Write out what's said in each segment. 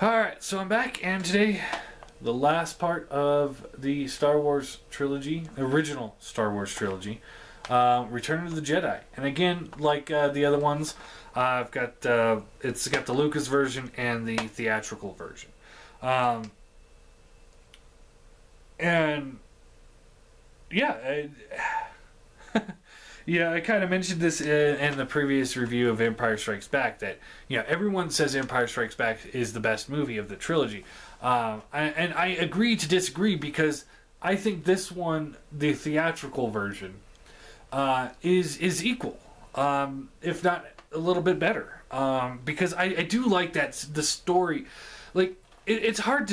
Alright, so I'm back, and today, the last part of the Star Wars trilogy, the original Star Wars trilogy, Return of the Jedi. And again, like the other ones, I've got it's got the Lucas version and the theatrical version. And yeah, yeah, I kind of mentioned this in the previous review of Empire Strikes Back that, everyone says Empire Strikes Back is the best movie of the trilogy. And I agree to disagree because I think this one, the theatrical version, is equal, if not a little bit better. Because I do like that the story, like it's hard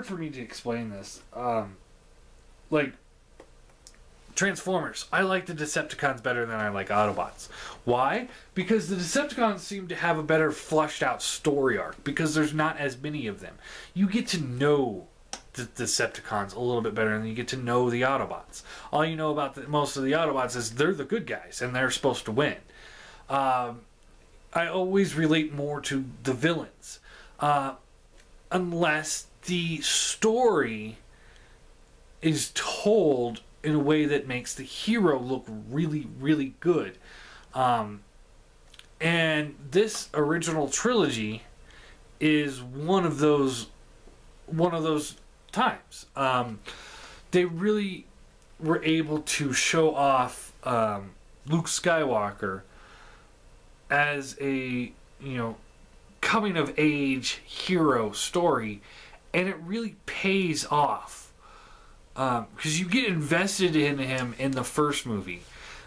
for me to explain this. Like Transformers, I like the Decepticons better than I like Autobots. Why? Because the Decepticons seem to have a better fleshed out story arc because there's not as many of them. You get to know the Decepticons a little bit better than you get to know the Autobots. All you know about most of the Autobots is they're the good guys and they're supposed to win. I always relate more to the villains. Unless the story is told in a way that makes the hero look really, really good. And this original trilogy is one of those times. They really were able to show off Luke Skywalker as a, coming of age hero story, and it really pays off. Because you get invested in him in the first movie,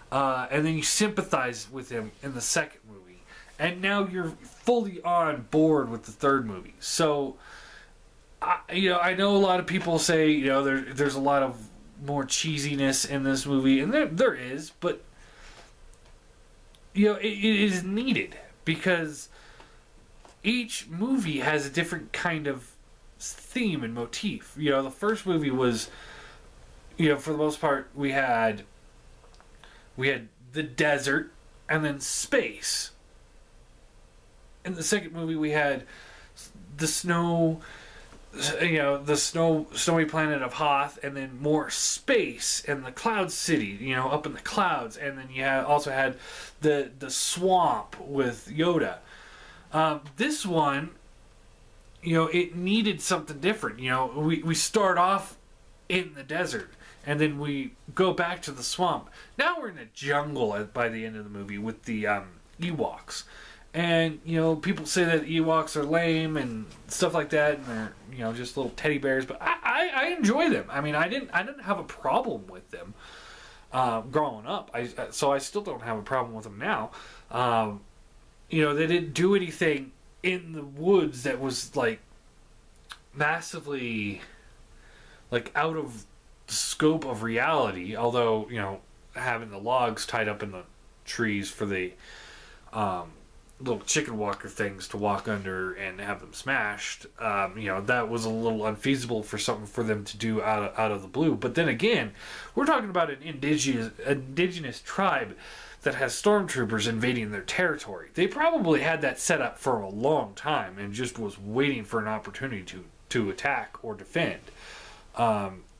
and then you sympathize with him in the second movie, and now you're fully on board with the third movie. So, I know a lot of people say, there's a lot of more cheesiness in this movie, and there is, but it is needed because each movie has a different kind of theme and motif. The first movie was, for the most part, we had the desert and then space. In the second movie, we had the snow, the snowy planet of Hoth, and then more space and the cloud city, up in the clouds, and then you also had the swamp with Yoda. This one, it needed something different. We start off in the desert, and then we go back to the swamp. Now we're in a jungle by the end of the movie with the Ewoks. And, people say that Ewoks are lame and stuff like that, and they're, just little teddy bears, but I enjoy them. I mean, I didn't have a problem with them growing up. So I still don't have a problem with them now. They didn't do anything in the woods that was, massively, out of the scope of reality, although, having the logs tied up in the trees for the little chicken walker things to walk under and have them smashed, that was a little unfeasible for something for them to do out of the blue. But then again, we're talking about an indigenous tribe that has stormtroopers invading their territory. They probably had that set up for a long time and just was waiting for an opportunity to attack or defend.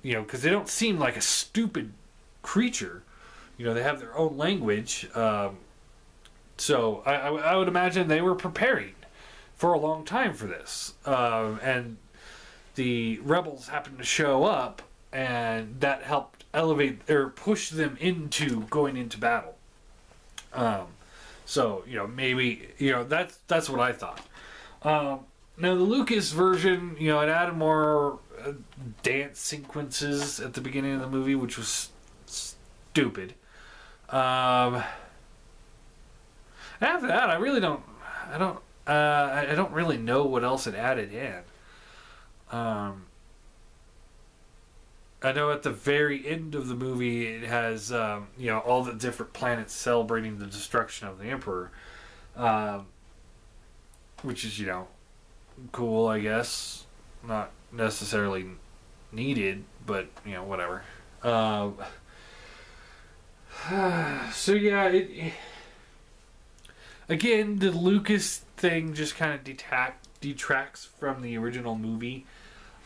Because they don't seem like a stupid creature. They have their own language. So I would imagine they were preparing for a long time for this. And the rebels happened to show up, and that helped elevate or push them into going into battle. So, maybe, that's what I thought. Now, the Lucas version, it added more dance sequences at the beginning of the movie, which was stupid. After that, I don't really know what else it added in. I know at the very end of the movie, it has, all the different planets celebrating the destruction of the Emperor, which is, cool, I guess. Not necessarily needed, but, whatever. So, yeah, again, the Lucas thing just kind of detracts from the original movie.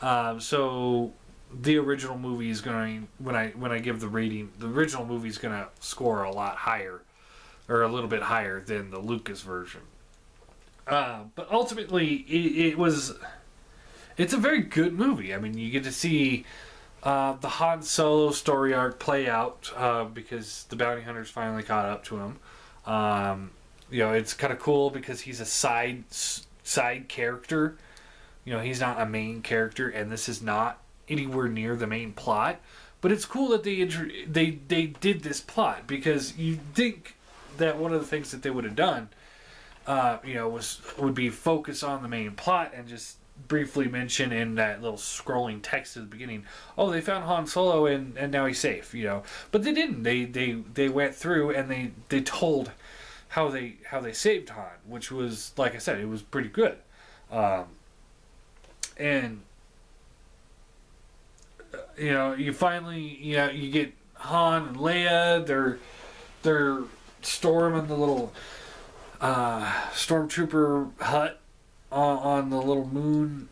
So the original movie is going, when I give the rating, the original movie is going to score a lot higher, or a little bit higher than the Lucas version. But ultimately, it's a very good movie. I mean, you get to see the Han Solo story arc play out because the bounty hunters finally caught up to him. It's kind of cool because he's a side character. He's not a main character, and this is not anywhere near the main plot. But it's cool that they did this plot, because you think that one of the things that they would have done, would be focus on the main plot and just briefly mention in that little scrolling text at the beginning, oh, they found Han Solo and now he's safe. But they didn't. They went through and they told how they saved Han, which was, like I said, it was pretty good. And you finally you get Han and Leia. They're storming the little stormtrooper hut on the little moon,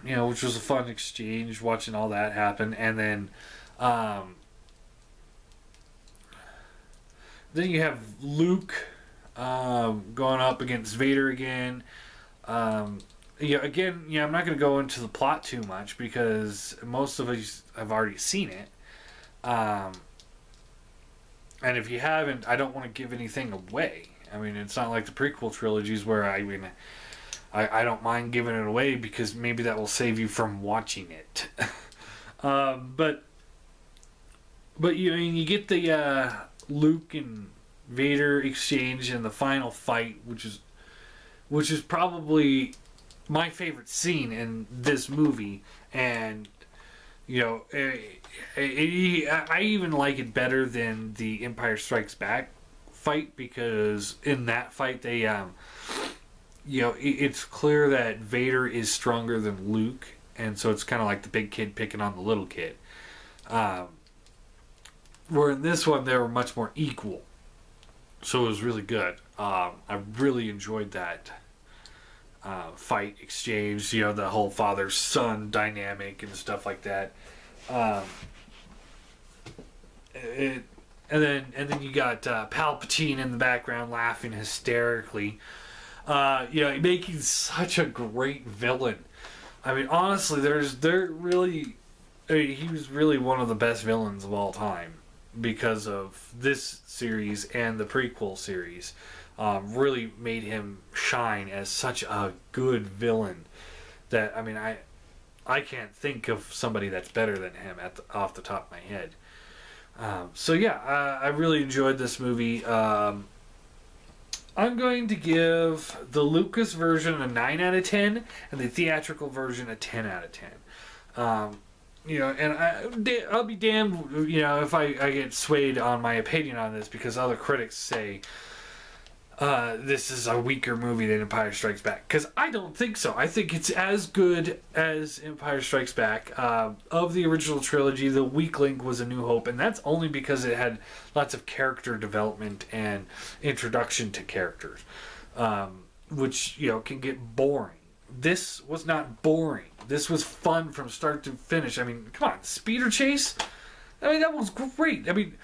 which was a fun exchange, watching all that happen. And then you have Luke going up against Vader again. I'm not going to go into the plot too much because most of us have already seen it. And if you haven't, I don't want to give anything away. I mean, it's not like the prequel trilogies where I don't mind giving it away because maybe that will save you from watching it. But you get the Luke and Vader exchange in the final fight, which is probably my favorite scene in this movie. And I even like it better than the Empire Strikes Back fight, because in that fight they it's clear that Vader is stronger than Luke, and so it's kind of like the big kid picking on the little kid. Where in this one they were much more equal, so it was really good. I really enjoyed that fight exchange, the whole father-son dynamic and stuff like that. And then you got Palpatine in the background laughing hysterically. Making such a great villain. I mean, honestly, he was really one of the best villains of all time because of this series and the prequel series. Really made him shine as such a good villain that, I mean, I can't think of somebody that's better than him off the top of my head. I really enjoyed this movie. I'm going to give the Lucas version a 9 out of 10 and the theatrical version a 10 out of 10. And I'll be damned, if I get swayed on my opinion on this, because other critics say this is a weaker movie than Empire Strikes Back. Because I don't think so. I think it's as good as Empire Strikes Back. Of the original trilogy, the weak link was A New Hope, and that's only because it had lots of character development and introduction to characters, which, can get boring. This was not boring. This was fun from start to finish. I mean, come on, speeder chase? I mean, that was great. I mean,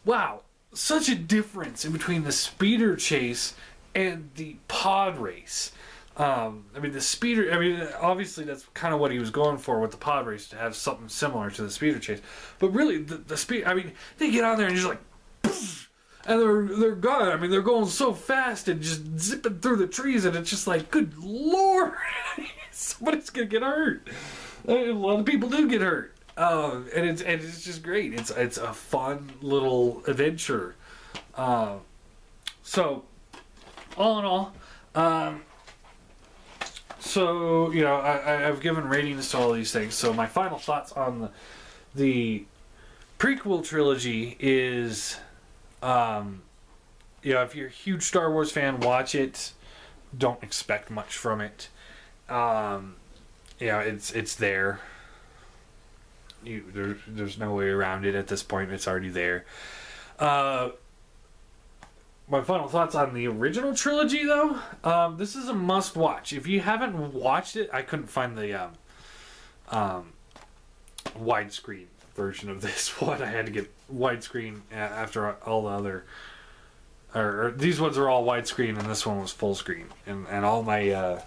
wow. Such a difference in between the speeder chase and the pod race. The speeder, obviously that's kind of what he was going for with the pod race, to have something similar to the speeder chase. But really, the speed, they get on there and just like, poof, and they're gone. I mean, they're going so fast and just zipping through the trees, and it's just like, good Lord, somebody's going to get hurt. A lot of people do get hurt. And it's just great. It's a fun little adventure. So all in all, I've given ratings to all these things. So my final thoughts on the prequel trilogy is, if you're a huge Star Wars fan, watch it. Don't expect much from it. It's there. There's no way around it at this point. It's already there. my final thoughts on the original trilogy, though. This is a must-watch. If you haven't watched it, I couldn't find the widescreen version of this one. I had to get widescreen after all the other... Or these ones are all widescreen, and this one was full screen. And all my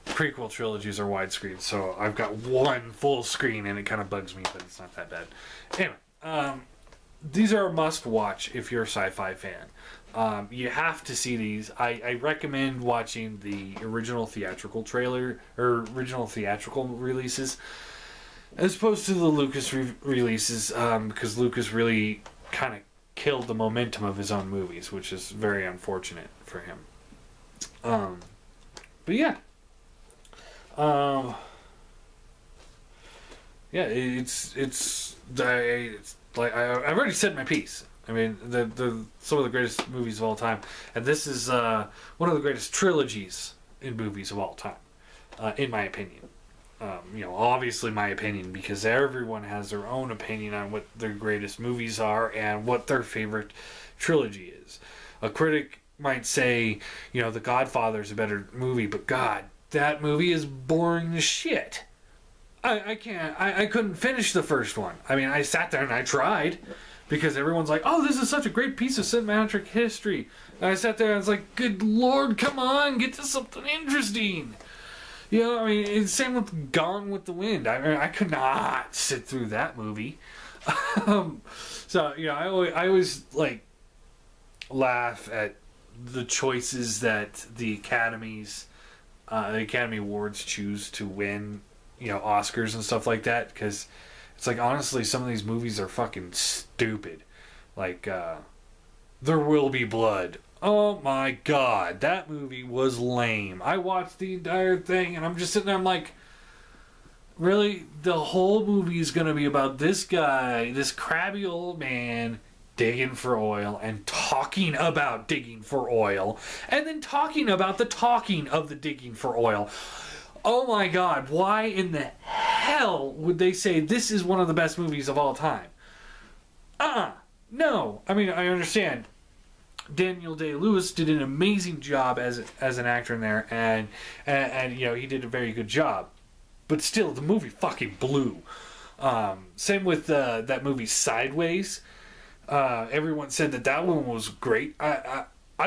prequel trilogies are widescreen, so I've got one full screen, and it kind of bugs me, but it's not that bad. Anyway, these are a must-watch if you're a sci-fi fan. You have to see these. I recommend watching the original theatrical trailer, or original theatrical releases, as opposed to the Lucas releases, because Lucas really kind of killed the momentum of his own movies, which is very unfortunate for him. But yeah. Yeah, it's like I've already said my piece. I mean, the some of the greatest movies of all time, and this is one of the greatest trilogies in movies of all time, in my opinion. Obviously my opinion, because everyone has their own opinion on what their greatest movies are and what their favorite trilogy is. A critic might say, The Godfather's a better movie, but God, that movie is boring as shit. I can't. I couldn't finish the first one. I mean, I sat there and I tried, because everyone's like, "Oh, this is such a great piece of cinematic history." And I sat there and I was like, "Good Lord, come on, get to something interesting." I mean, it's same with Gone with the Wind. I could not sit through that movie. So I always like laugh at the choices that the Academy Awards choose to win, Oscars and stuff like that, because it's like, honestly, some of these movies are fucking stupid. Like, There Will Be Blood. Oh my God, that movie was lame. I watched the entire thing and I'm just sitting there, I'm like, really? The whole movie is going to be about this guy, this crabby old man, digging for oil and talking about digging for oil, and then talking about the talking of the digging for oil. Oh my God, why in the hell would they say this is one of the best movies of all time? No. I mean, I understand. Daniel Day-Lewis did an amazing job as an actor in there, and he did a very good job. But still, the movie fucking blew. Same with that movie Sideways. Everyone said that one was great. I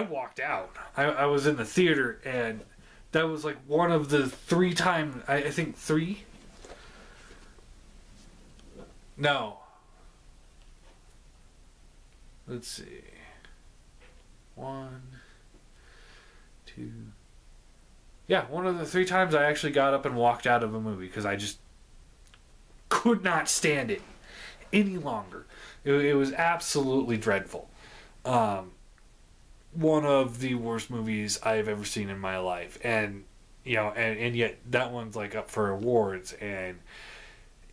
walked out. I was in the theater, and that was like one of the 3 times, I think 3? No. Let's see. 1, 2. Yeah, one of the 3 times I actually got up and walked out of a movie because I just could not stand it any longer. It was absolutely dreadful. One of the worst movies I've ever seen in my life, and yet that one's like up for awards, and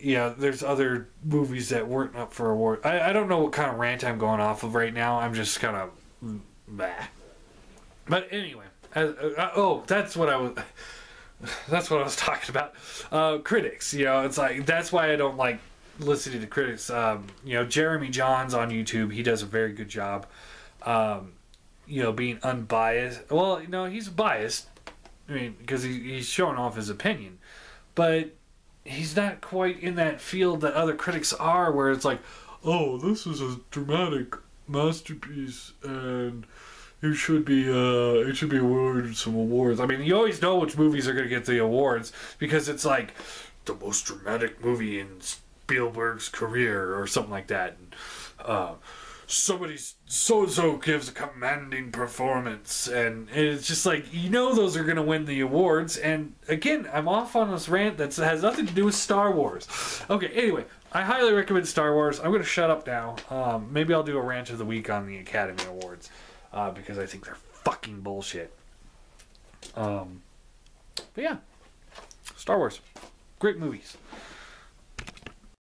there's other movies that weren't up for awards. I don't know what kind of rant I'm going off of right now. I'm just kind of bah. But anyway, that's what I was talking about. Critics, it's like, that's why I don't like listening to critics. Jeremy Johns on YouTube, he does a very good job. Being unbiased. Well, he's biased. I mean, because he's showing off his opinion, but he's not quite in that field that other critics are, where it's like, oh, this is a dramatic masterpiece, and it should be awarded some awards. I mean, you always know which movies are going to get the awards, because it's like the most dramatic movie in Spielberg's career or something like that. And, somebody so-and-so gives a commanding performance, and it's just like, those are going to win the awards. And again, I'm off on this rant that has nothing to do with Star Wars. Okay, anyway, I highly recommend Star Wars. I'm going to shut up now. Maybe I'll do a rant of the week on the Academy Awards, because I think they're fucking bullshit. But yeah, Star Wars. Great movies.